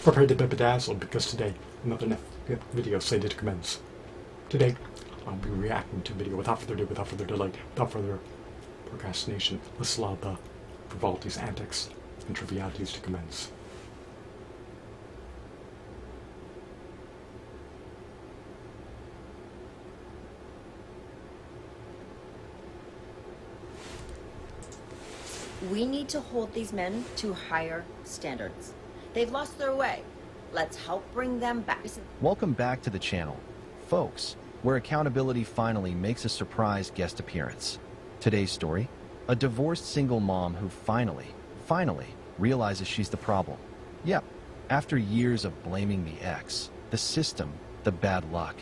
Prepare to be bedazzled because today another video slated to commence. Today I'll be reacting to a video without further ado, without further delay, without further procrastination. Let's allow the frivolities, antics, and trivialities to commence. We need to hold these men to higher standards. They've lost their way. Let's help bring them back. Welcome back to the channel, folks, where accountability finally makes a surprise guest appearance. Today's story, a divorced single mom who finally realizes she's the problem. Yep, after years of blaming the ex, the system, the bad luck,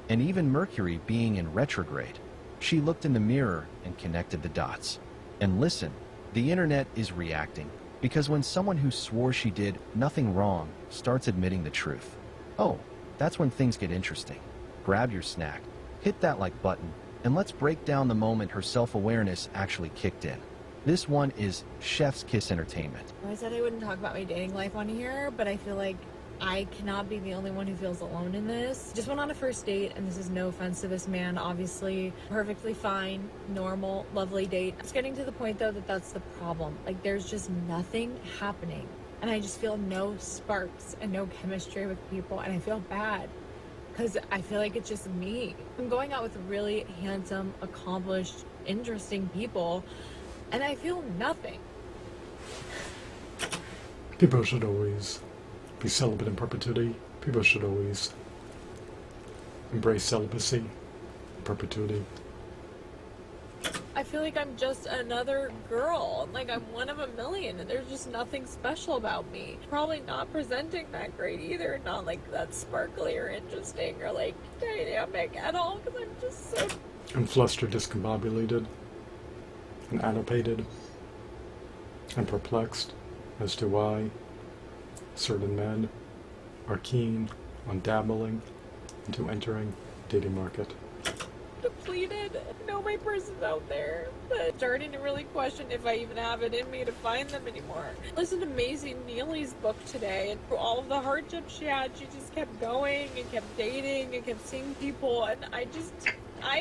and even Mercury being in retrograde, she looked in the mirror and connected the dots. And listen, the internet is reacting, because when someone who swore she did nothing wrong starts admitting the truth, oh, that's when things get interesting. Grab your snack, hit that like button, and let's break down the moment her self-awareness actually kicked in. This one is Chef's Kiss Entertainment. I said I wouldn't talk about my dating life on here, but I feel like I cannot be the only one who feels alone in this. Just went on a first date, and this is no offense to this man, obviously. Perfectly fine, normal, lovely date. It's getting to the point, though, that that's the problem. Like, there's just nothing happening. And I just feel no sparks and no chemistry with people, and I feel bad. Because I feel like it's just me. I'm going out with really handsome, accomplished, interesting people, and I feel nothing. People should always be celibate in perpetuity. People should always embrace celibacy in perpetuity. I feel like I'm just another girl, like I'm one of a million, and there's just nothing special about me. Probably not presenting that great either, not like that sparkly or interesting or like dynamic at all, because I'm just so... I'm flustered, discombobulated, and animated, and perplexed as to why certain men are keen on dabbling into entering the dating market. Depleted. I know my person's out there, but starting to really question if I even have it in me to find them anymore. Listen to Maisie Neely's book today, and through all of the hardships she had, she just kept going and kept dating and kept seeing people, and I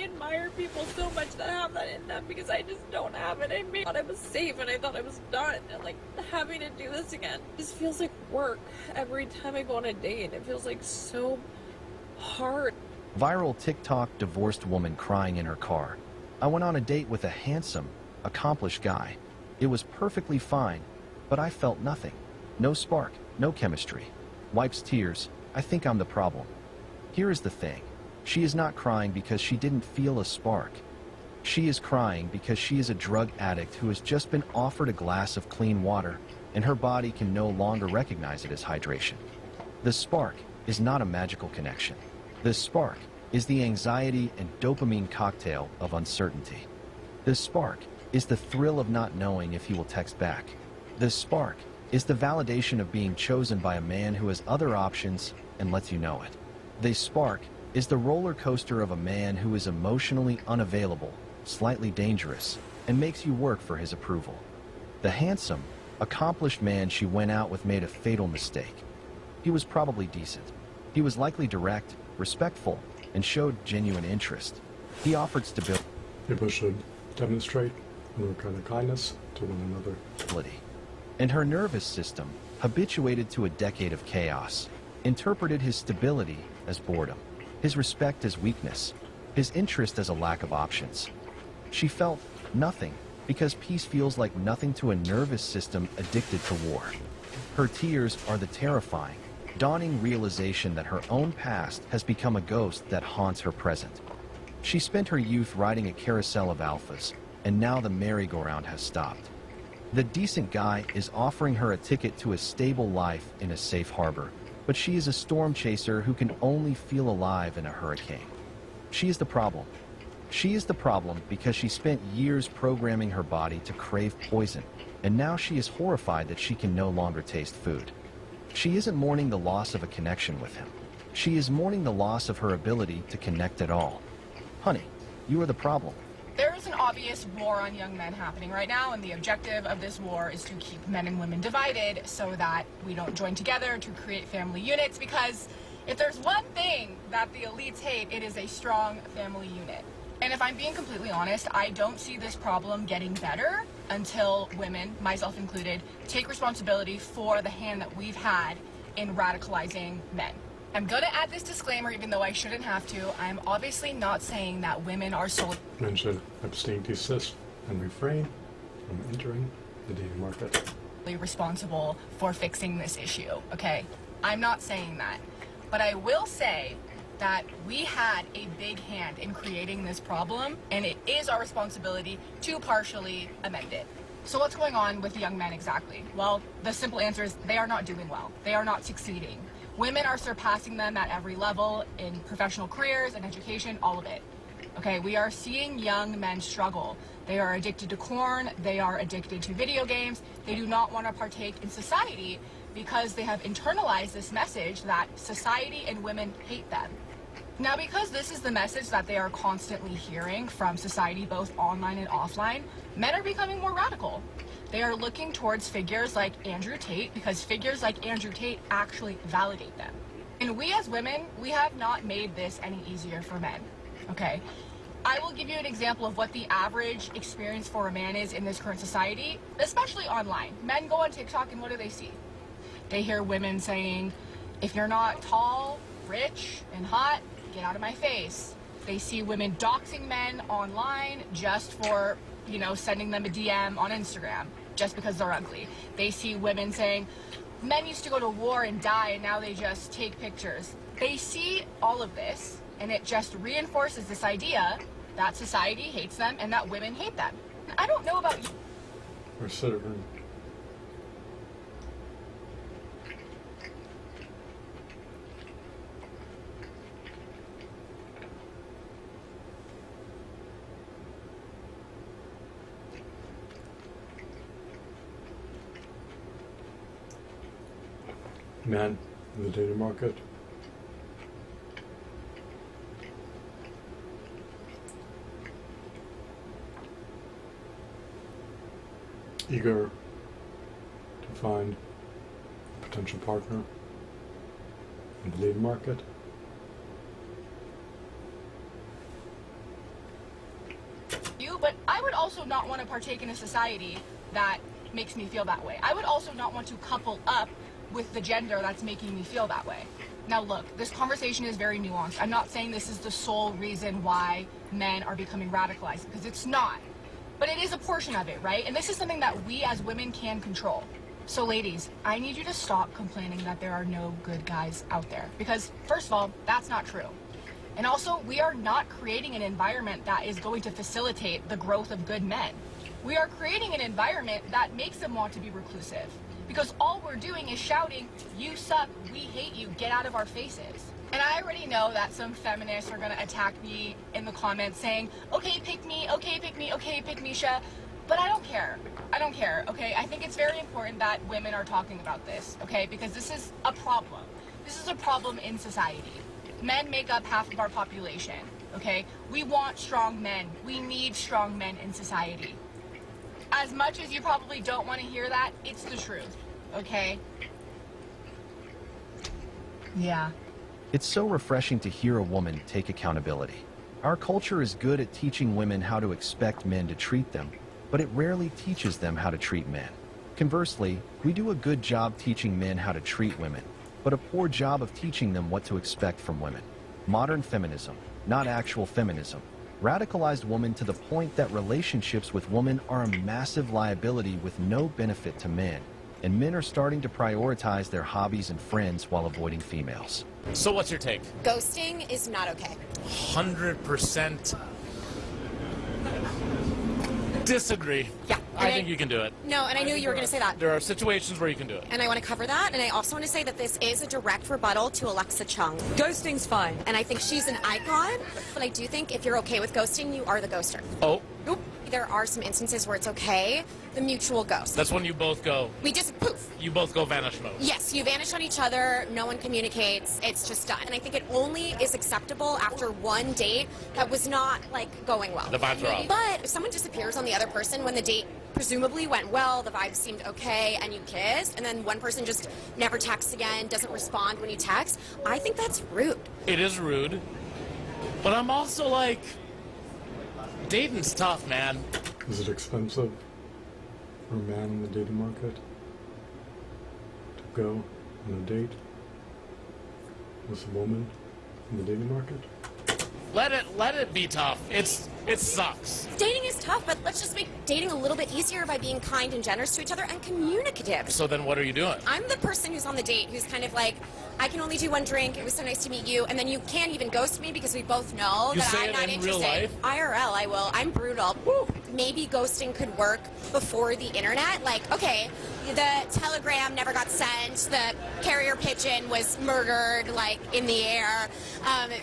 admire people so much that have that in them, because I just don't have it in me. I thought I was safe and I thought I was done, and like having to do this again just feels like work every time I go on a date. It feels like so hard. Viral TikTok divorced woman crying in her car. I went on a date with a handsome, accomplished guy. It was perfectly fine, but I felt nothing. No spark, no chemistry. Wipes tears. I think I'm the problem. Here is the thing. She is not crying because she didn't feel a spark. She is crying because she is a drug addict who has just been offered a glass of clean water, and her body can no longer recognize it as hydration. The spark is not a magical connection. The spark is the anxiety and dopamine cocktail of uncertainty. The spark is the thrill of not knowing if he will text back. The spark is the validation of being chosen by a man who has other options and lets you know it. The spark is the roller coaster of a man who is emotionally unavailable, slightly dangerous, and makes you work for his approval. The handsome, accomplished man she went out with made a fatal mistake. He was probably decent. He was likely direct, respectful, and showed genuine interest. He offered stability. People should demonstrate unrequited kindness to one another. And her nervous system, habituated to a decade of chaos, interpreted his stability as boredom, his respect as weakness, his interest as a lack of options. She felt nothing, because peace feels like nothing to a nervous system addicted to war. Her tears are the terrifying, dawning realization that her own past has become a ghost that haunts her present. She spent her youth riding a carousel of alphas, and now the merry-go-round has stopped. The decent guy is offering her a ticket to a stable life in a safe harbor, but she is a storm chaser who can only feel alive in a hurricane. She is the problem. She is the problem because she spent years programming her body to crave poison, and now she is horrified that she can no longer taste food. She isn't mourning the loss of a connection with him. She is mourning the loss of her ability to connect at all. Honey, you are the problem. There's there's an obvious war on young men happening right now, and the objective of this war is to keep men and women divided so that we don't join together to create family units, because if there's one thing that the elites hate, it is a strong family unit. And if I'm being completely honest, I don't see this problem getting better until women, myself included, take responsibility for the hand that we've had in radicalizing men. I'm gonna add this disclaimer even though I shouldn't have to. I'm obviously not saying that women are solely Men should abstain, desist, and refrain from entering the dating market. responsible for fixing this issue, okay? I'm not saying that. But I will say that we had a big hand in creating this problem, and it is our responsibility to partially amend it. So what's going on with young men exactly? Well, the simple answer is they are not doing well. They are not succeeding. Women are surpassing them at every level in professional careers and education, all of it. Okay, we are seeing young men struggle. They are addicted to porn, they are addicted to video games, they do not want to partake in society because they have internalized this message that society and women hate them. Now, because this is the message that they are constantly hearing from society, both online and offline, men are becoming more radical. They are looking towards figures like Andrew Tate because figures like Andrew Tate actually validate them. And we as women, we have not made this any easier for men, okay? I will give you an example of what the average experience for a man is in this current society, especially online. Men go on TikTok and what do they see? They hear women saying, if you're not tall, rich, and hot, get out of my face. They see women doxing men online just for, you know, sending them a DM on Instagram just because they're ugly. They see women saying, men used to go to war and die and now they just take pictures. They see all of this and it just reinforces this idea that society hates them and that women hate them. I don't know about you. Or citizen. Men in the dating market. Eager to find a potential partner in the dating market. But I would also not want to partake in a society that makes me feel that way. I would also not want to couple up with the gender that's making me feel that way. Now look, this conversation is very nuanced. I'm not saying this is the sole reason why men are becoming radicalized, because it's not. But it is a portion of it, right? And this is something that we as women can control. So ladies, I need you to stop complaining that there are no good guys out there. Because first of all, that's not true. And also, we are not creating an environment that is going to facilitate the growth of good men. We are creating an environment that makes them want to be reclusive. Because all we're doing is shouting, you suck, we hate you, get out of our faces. And I already know that some feminists are gonna attack me in the comments saying, okay, pick me, okay, pick me, okay, pick Misha. But I don't care. I don't care, okay? I think it's very important that women are talking about this, okay? Because this is a problem. This is a problem in society. Men make up half of our population, okay? We want strong men. We need strong men in society. As much as you probably don't want to hear that, it's the truth, okay? Yeah. It's so refreshing to hear a woman take accountability. Our culture is good at teaching women how to expect men to treat them, but it rarely teaches them how to treat men. Conversely, we do a good job teaching men how to treat women, but a poor job of teaching them what to expect from women. Modern feminism, not actual feminism, radicalized women to the point that relationships with women are a massive liability with no benefit to men, and men are starting to prioritize their hobbies and friends while avoiding females. So what's your take? Ghosting is not okay. 100% disagree. Yeah. I think you can do it. No, and I knew you were going to say that. There are situations where you can do it. And I want to cover that, and I also want to say that this is a direct rebuttal to Alexa Chung. Ghosting's fine. And I think she's an icon, but I do think if you're okay with ghosting, you are the ghoster. Oh, Oop. There are some instances where it's okay. The mutual ghost. That's when you both go. We just poof. You both go vanish mode. Yes, you vanish on each other, no one communicates, it's just done. And I think it only is acceptable after one date that was not, like, going well. The vibes are off. But if someone disappears on the other person when the date presumably went well, the vibes seemed okay, and you kissed, and then one person just never texts again, doesn't respond when you text, I think that's rude. It is rude. But I'm also like, dating's tough, man. Is it expensive for a man in the dating market to go on a date with a woman in the dating market? Let it be tough. It sucks. Dating is tough, but let's just make dating a little bit easier by being kind and generous to each other and communicative. So then what are you doing? I'm the person who's on the date who's kind of like, I can only do one drink, it was so nice to meet you, and then you can't even ghost me because we both know You that say I'm it not in interested. real life? IRL, I will. I'm brutal. Woo. Maybe ghosting could work before the internet. Like, okay, the telegram never got sent, the carrier pigeon was murdered, like, in the air.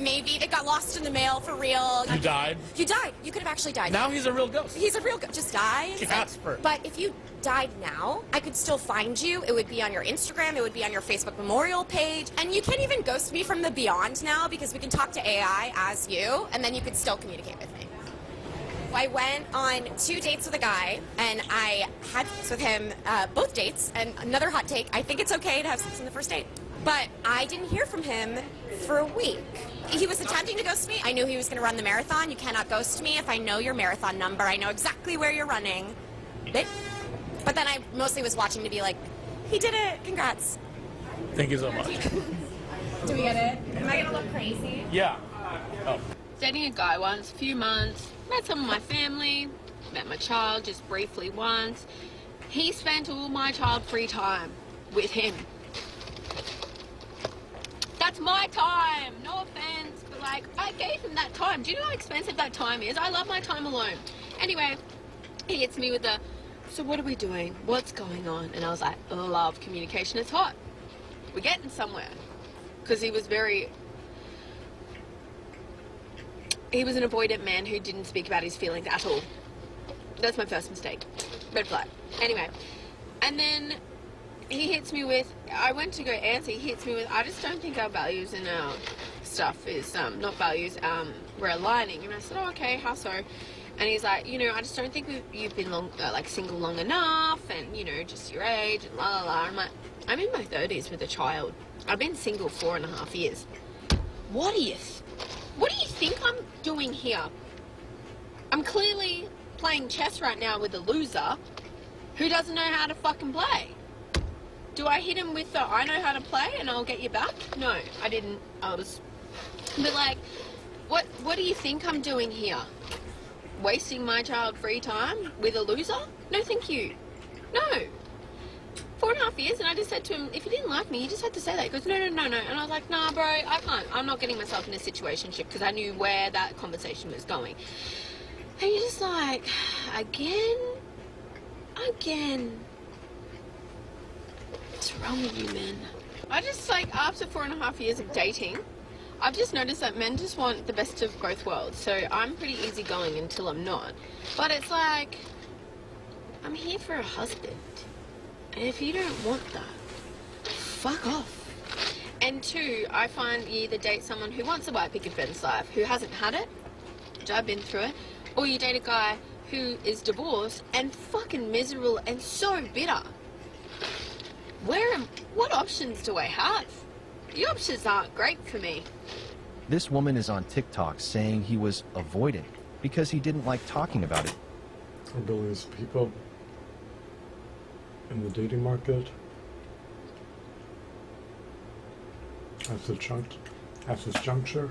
Maybe they got lost in the mail for real. You died? You died. You could have actually died. Now he's a real ghost. He's a real just die. Casper. But if you died now, I could still find you. It would be on your Instagram, it would be on your Facebook memorial page, and you can't even ghost me from the beyond now because we can talk to AI as you, and then you could still communicate with me. I went on 2 dates with a guy, and I had sex with him both dates, and another hot take, I think it's okay to have sex on the first date. But I didn't hear from him for a week. He was attempting to ghost me. I knew he was going to run the marathon. You cannot ghost me if I know your marathon number. I know exactly where you're running. But then I mostly was watching to be like, he did it, congrats. Thank you so much. Do we get it? Am I going to look crazy? Yeah. Oh. Dating a guy once, a few months, met some of my family, met my child just briefly once. He spent all my child free time with him. That's my time, no offense, but like, I gave him that time. Do you know how expensive that time is? I love my time alone. Anyway, he hits me with the, so what are we doing? What's going on? And I was like, love communication, it's hot. We're getting somewhere. Because he was an avoidant man who didn't speak about his feelings at all. That's my first mistake. Red flag. Anyway, and then he hits me with, I went to go answer, he hits me with, I just don't think our values and our stuff is, not values, we're aligning. And I said, oh, okay, how so? And he's like, you know, I just don't think you've been single long enough, and, you know, just your age, and la la la. I'm like, I'm in my 30s with a child. I've been single 4.5 years. What do you think I'm doing here? I'm clearly playing chess right now with a loser who doesn't know how to fucking play. Do I hit him with the, I know how to play and I'll get you back? No, I didn't. But like, what do you think I'm doing here? Wasting my child free time with a loser? No, thank you. No. 4.5 years, and I just said to him, if you didn't like me, you just had to say that. He goes, no. And I was like, nah, bro, I can't. I'm not getting myself in a situationship because I knew where that conversation was going. And you're just like, again. What's wrong with you, man? I just, like, after 4.5 years of dating, I've just noticed that men just want the best of both worlds. So I'm pretty easygoing until I'm not. But it's like, I'm here for a husband. And if you don't want that, fuck off. And 2, I find you either date someone who wants a white picket fence life, who hasn't had it, which I've been through it, or you date a guy who is divorced and fucking miserable and so bitter. What options do I have? The options aren't great for me. This woman is on TikTok saying he was avoidant because he didn't like talking about it. Are billions of people in the dating market at this juncture,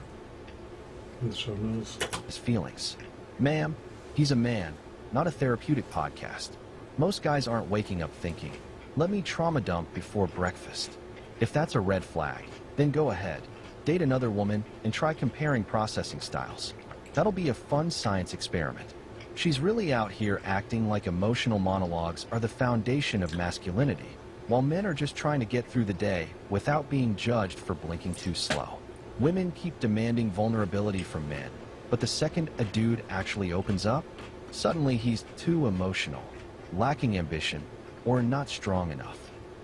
and the show knows His feelings. Ma'am, he's a man, not a therapeutic podcast. Most guys aren't waking up thinking, let me trauma dump before breakfast. If that's a red flag, then go ahead. Date another woman and try comparing processing styles. That'll be a fun science experiment. She's really out here acting like emotional monologues are the foundation of masculinity, while men are just trying to get through the day without being judged for blinking too slow. Women keep demanding vulnerability from men, but the second a dude actually opens up, Suddenly he's too emotional, lacking ambition, or not strong enough.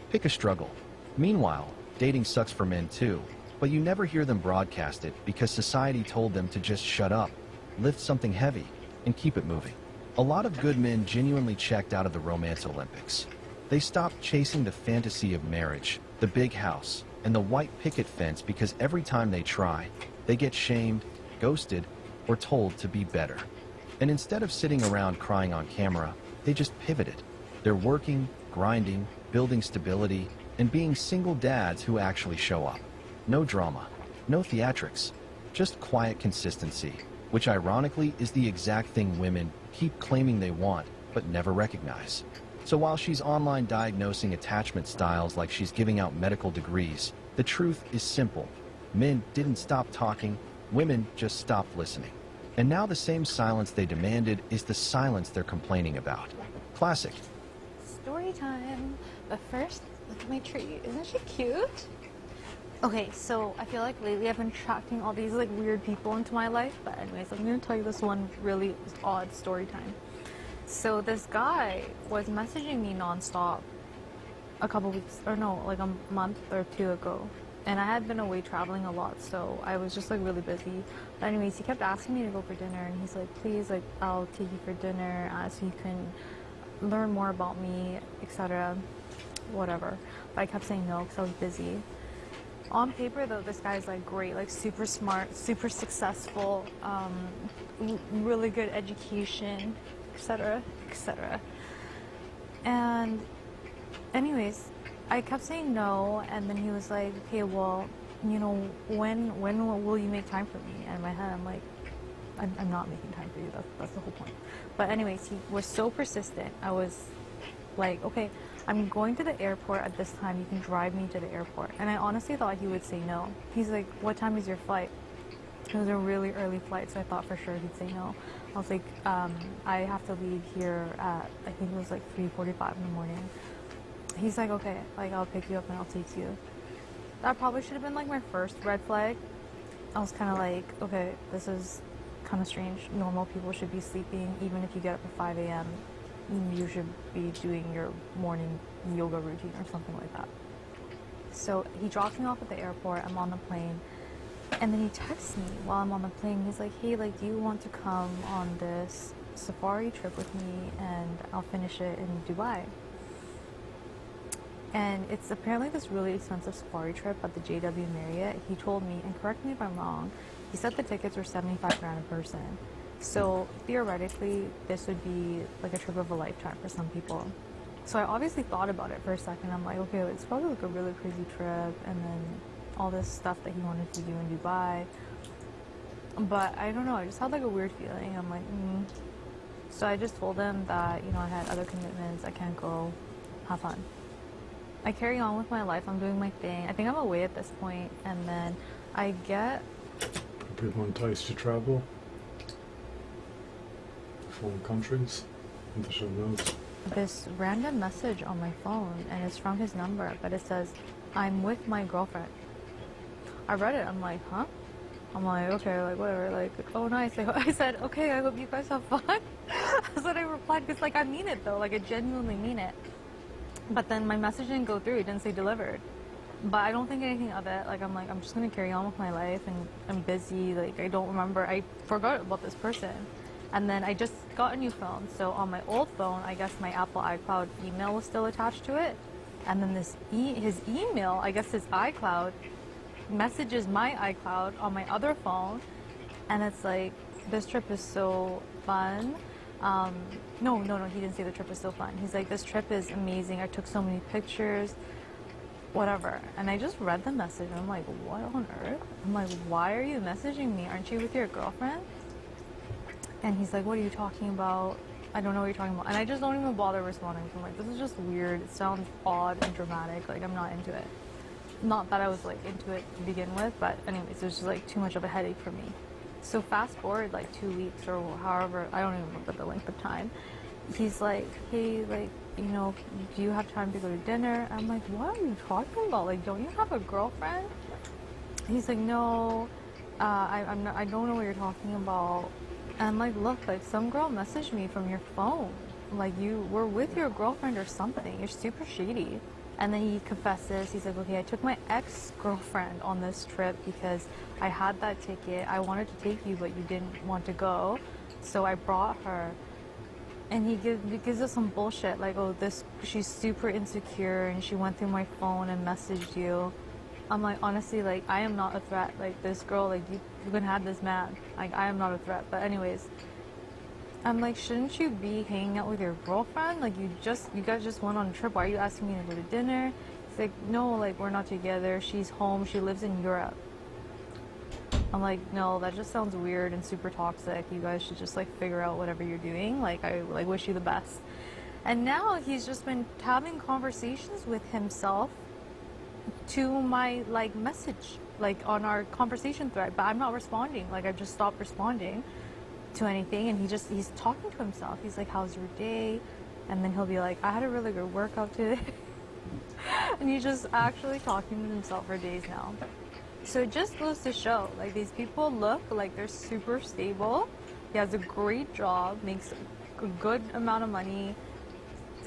Pick a struggle. Meanwhile, dating sucks for men too, but you never hear them broadcast it because society told them to just shut up, lift something heavy, and keep it moving. A lot of good men genuinely checked out of the romance Olympics. They stopped chasing the fantasy of marriage, the big house, and the white picket fence because every time they try, they get shamed, ghosted, or told to be better. And instead of sitting around crying on camera, they just pivoted. They're working, grinding, building stability, and being single dads who actually show up. No drama, no theatrics, just quiet consistency, which ironically is the exact thing women keep claiming they want but never recognize. So while she's online diagnosing attachment styles like she's giving out medical degrees, the truth is simple. Men didn't stop talking, women just stopped listening. And now the same silence they demanded is the silence they're complaining about. Classic. Story time. But first, look at my tree. Isn't she cute? Okay, so I feel like lately I've been attracting all these like weird people into my life. But anyways, I'm gonna tell you this one really odd story time. So this guy was messaging me nonstop a couple weeks, or no, like a month or two ago. And I had been away traveling a lot, so I was just like really busy. But anyways, he kept asking me to go for dinner, and he's like, please, like, I'll take you for dinner so you can learn more about me, etc. Whatever. But I kept saying no because I was busy. On paper, though, this guy's like great, like super smart, super successful, really good education, etc., etc. And anyways, I kept saying no, and then he was like, okay, well, you know, when will you make time for me? And in my head, I'm like, I'm not making time for you. That's the whole point. But anyways, he was so persistent. I was like, okay, I'm going to the airport at this time. You can drive me to the airport. And I honestly thought he would say no. He's like, what time is your flight? It was a really early flight, so I thought for sure he'd say no. I was like, I have to leave here at, I think it was like 3:45 in the morning. He's like, okay, like I'll pick you up and I'll take you. That probably should have been like my first red flag. I was kind of like, okay, this is kind of strange. Normal people should be sleeping. Even if you get up at 5 a.m., you should be doing your morning yoga routine or something like that. So he drops me off at the airport. I'm on the plane. And then he texts me while I'm on the plane. He's like, hey, like, do you want to come on this safari trip with me and I'll finish it in Dubai? And it's apparently this really expensive safari trip at the JW Marriott. He told me, and correct me if I'm wrong, he said the tickets were 75 grand a person. So theoretically, this would be like a trip of a lifetime for some people. So I obviously thought about it for a second. I'm like, okay, it's probably like a really crazy trip, and then all this stuff that he wanted to do in Dubai. But I don't know, I just had like a weird feeling. I'm like, So I just told him that, you know, I had other commitments, I can't go, have fun. I carry on with my life, I'm doing my thing. I think I'm away at this point, and then I get... People enticed to travel. Foreign countries. In the show notes. this random message on my phone, and it's from his number, but it says, I'm with my girlfriend. I read it, I'm like, huh? I'm like, okay, like, whatever, like, oh, nice. Like, I said, okay, I hope you guys have fun. That's what I replied, because, like, I mean it, though. Like, I genuinely mean it. But then my message didn't go through. It didn't say delivered. But I don't think anything of it. Like, I'm like, I'm just going to carry on with my life, and I'm busy. Like, I don't remember. I forgot about this person. And then I just got a new phone. So on my old phone, I guess my Apple iCloud email was still attached to it. And then his email, I guess his iCloud, messages my iCloud on my other phone. And it's like, this trip is so fun. No, he didn't say the trip is so fun. He's like, this trip is amazing. I took so many pictures, whatever. And I just read the message, and I'm like, what on earth? I'm like, why are you messaging me? Aren't you with your girlfriend? And he's like, what are you talking about? I don't know what you're talking about. And I just don't even bother responding. I'm like, this is just weird. It sounds odd and dramatic. Like, I'm not into it. Not that I was, like, into it to begin with, but anyways, it was just, like, too much of a headache for me. So fast forward, like, 2 weeks or however, I don't even remember the length of time. He's like, hey, like, you know, do you have time to go to dinner? I'm like, what are you talking about? Like, don't you have a girlfriend? He's like, no, I don't know what you're talking about. And like, look, like some girl messaged me from your phone. Like you were with your girlfriend or something. You're super shady. And then he confesses. He's like, okay, I took my ex-girlfriend on this trip because I had that ticket. I wanted to take you, but you didn't want to go. So I brought her. And he gives us some bullshit. Like, oh, she's super insecure and she went through my phone and messaged you. I'm like, honestly, like, I am not a threat. Like, this girl, like, you can have this man. Like, I am not a threat. But anyways, I'm like, shouldn't you be hanging out with your girlfriend? Like, you guys just went on a trip. Why are you asking me to go to dinner? He's like, no, like, we're not together. She's home. She lives in Europe. I'm like, no, that just sounds weird and super toxic. You guys should just, like, figure out whatever you're doing. Like, I, like, wish you the best. And now he's just been having conversations with himself to my, like, message, like, on our conversation thread. But I'm not responding. Like, I've just stopped responding to anything. And he's talking to himself. He's like, how's your day? And then he'll be like, I had a really good workout today. And he's just actually talking to himself for days now. So it just goes to show, like, these people look like they're super stable. He has a great job, makes a good amount of money,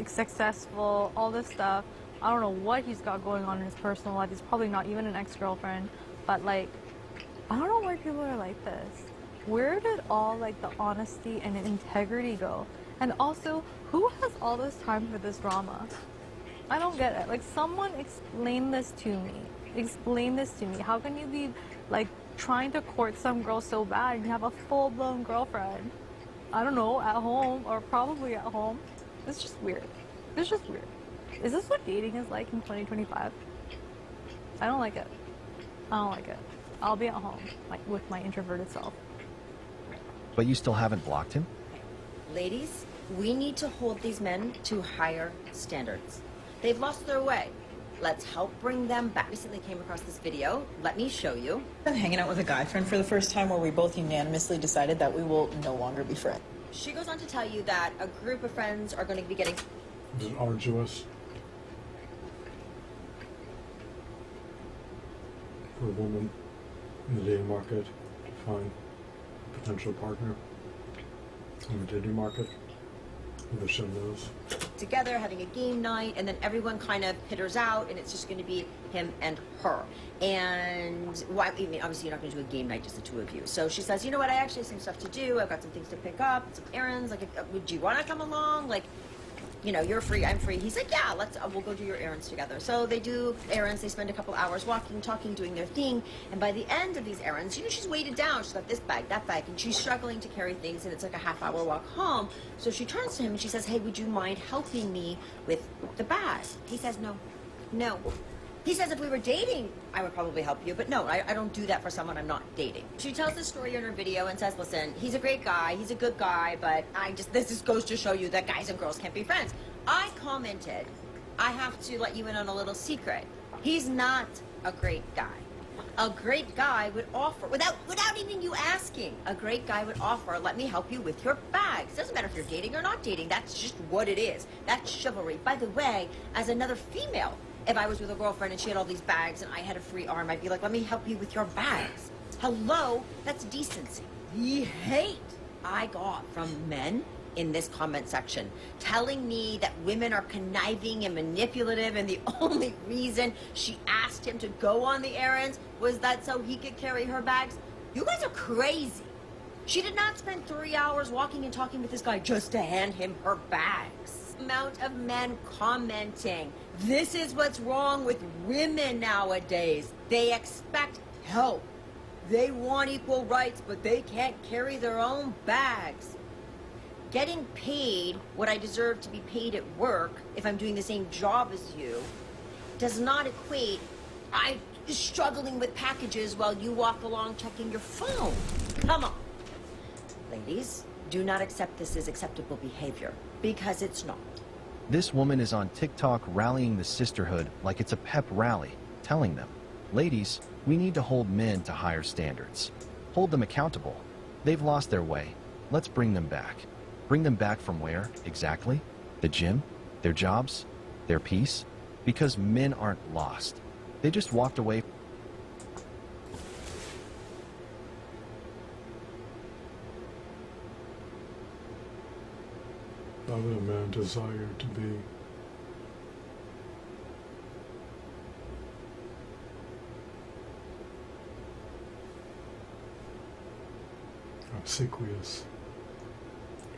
successful, all this stuff. I don't know what he's got going on in his personal life. He's probably not even an ex-girlfriend. But, like, I don't know why people are like this. Where did all, like, the honesty and integrity go? And also, who has all this time for this drama? I don't get it. Like, someone explain this to me. Explain this to me. How can you be, like, trying to court some girl so bad and you have a full-blown girlfriend? I don't know, at home, or probably at home. It's just weird. It's just weird. Is this what dating is like in 2025? I don't like it. I don't like it. I'll be at home, like, with my introverted self. But you still haven't blocked him? Ladies, we need to hold these men to higher standards. They've lost their way. Let's help bring them back. I recently came across this video. Let me show you. I'm hanging out with a guy friend for the first time where we both unanimously decided that we will no longer be friends. She goes on to tell you that a group of friends are going to be getting... Is it arduous for a woman in the dating market to find a potential partner in the dating market? The show knows. Together, having a game night, and then everyone kind of pitters out, and it's just going to be him and her. And, well, I mean, obviously you're not going to do a game night, just the two of you. So she says, you know what, I actually have some stuff to do. I've got some things to pick up, some errands. Like, would you want to come along? Like, you know, you're free, I'm free. He's like, yeah, we'll go do your errands together. So they do errands. They spend a couple hours walking, talking, doing their thing. And by the end of these errands, you know, she's weighted down. She's got this bag, that bag, and she's struggling to carry things, and it's like a half-hour walk home. So she turns to him and she says, hey, would you mind helping me with the bag? He says, no. He says, if we were dating, I would probably help you, but no, I don't do that for someone I'm not dating. She tells this story in her video and says, listen, he's a great guy, he's a good guy, but this just goes to show you that guys and girls can't be friends. I commented, I have to let you in on a little secret. He's not a great guy. A great guy would offer, without even you asking, a great guy would offer, let me help you with your bags. Doesn't matter if you're dating or not dating, that's just what it is. That's chivalry. By the way, as another female, if I was with a girlfriend and she had all these bags and I had a free arm, I'd be like, let me help you with your bags. Hello? That's decency. The hate I got from men in this comment section telling me that women are conniving and manipulative and the only reason she asked him to go on the errands was that so he could carry her bags. You guys are crazy. She did not spend 3 hours walking and talking with this guy just to hand him her bags. Amount of men commenting. This is what's wrong with women nowadays. They expect help. They want equal rights, but they can't carry their own bags. Getting paid what I deserve to be paid at work, if I'm doing the same job as you, does not equate I'm struggling with packages while you walk along checking your phone. Come on. Ladies, do not accept this as acceptable behavior, because it's not. This woman is on TikTok rallying the sisterhood like it's a pep rally, telling them, ladies, we need to hold men to higher standards. Hold them accountable. They've lost their way. Let's bring them back. Bring them back from where, exactly? The gym? Their jobs? Their peace? Because men aren't lost. They just walked away. would a man desire to be? Obsequious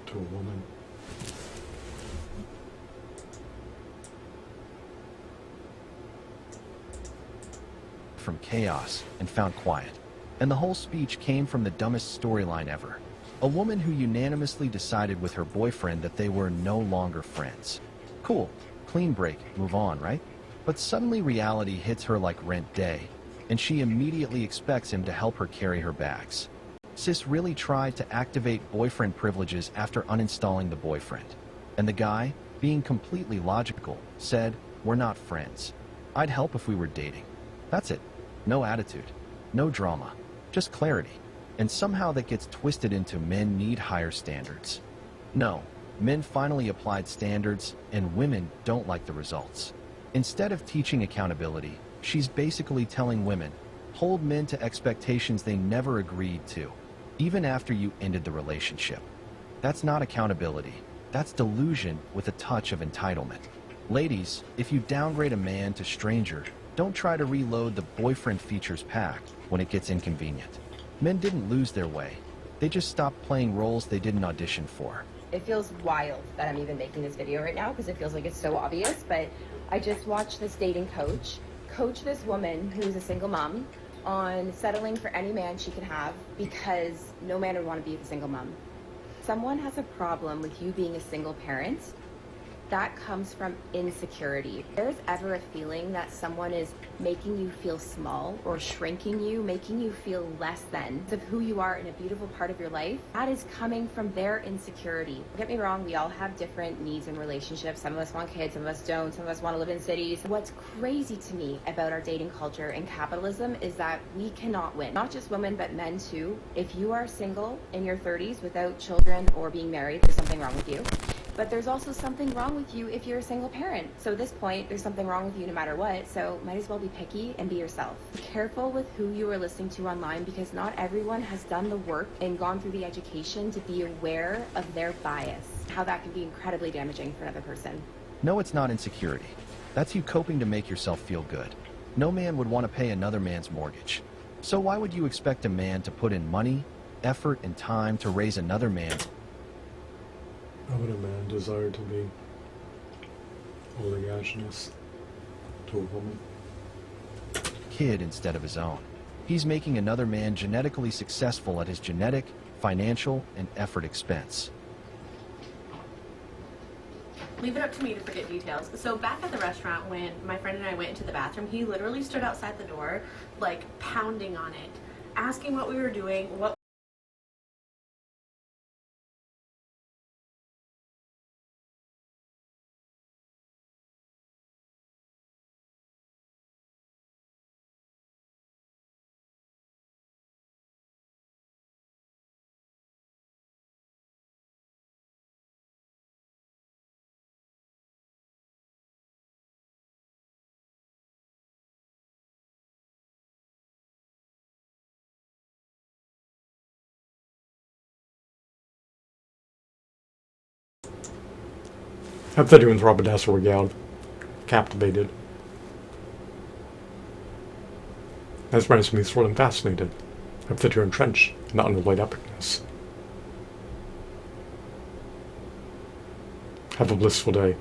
to a woman. From chaos and found quiet. And the whole speech came from the dumbest storyline ever. A woman who unanimously decided with her boyfriend that they were no longer friends. Cool, clean break, move on, right? But suddenly reality hits her like rent day, and she immediately expects him to help her carry her bags. Sis really tried to activate boyfriend privileges after uninstalling the boyfriend. And the guy, being completely logical, said, "We're not friends. I'd help if we were dating." That's it. No attitude. No drama. Just clarity. And somehow that gets twisted into men need higher standards. No, men finally applied standards, and women don't like the results. Instead of teaching accountability, she's basically telling women, hold men to expectations they never agreed to, even after you ended the relationship. That's not accountability. That's delusion with a touch of entitlement. Ladies, if you downgrade a man to stranger, don't try to reload the boyfriend features pack when it gets inconvenient. Men didn't lose their way. They just stopped playing roles they didn't audition for. It feels wild that I'm even making this video right now because it feels like it's so obvious, but I just watched this dating coach this woman who's a single mom on settling for any man she could have because no man would want to be with a single mom. Someone has a problem with you being a single parent. That comes from insecurity. If there's ever a feeling that someone is making you feel small or shrinking you, making you feel less than of who you are in a beautiful part of your life, that is coming from their insecurity. Don't get me wrong, we all have different needs in relationships. Some of us want kids, some of us don't, some of us want to live in cities. What's crazy to me about our dating culture and capitalism is that we cannot win. Not just women, but men too. If you are single in your 30s without children or being married, there's something wrong with you. But there's also something wrong with you if you're a single parent. So at this point, there's something wrong with you no matter what, so might as well be picky and be yourself. Be careful with who you are listening to online because not everyone has done the work and gone through the education to be aware of their bias, how that can be incredibly damaging for another person. No, it's not insecurity. That's you coping to make yourself feel good. No man would want to pay another man's mortgage. So why would you expect a man to put in money, effort, and time to raise another man? How would a man desire to be oleaginous to a woman? Kid instead of his own. He's making another man genetically successful at his genetic, financial, and effort expense. Leave it up to me to forget details. So back at the restaurant when my friend and I went into the bathroom, he literally stood outside the door, like pounding on it, asking what we were doing, what Hope that everyone's Robert Dasser regaled, captivated. As Brandon Smith thrilled and fascinated. Hope that you're entrenched in the underlaid epicness. Have a blissful day.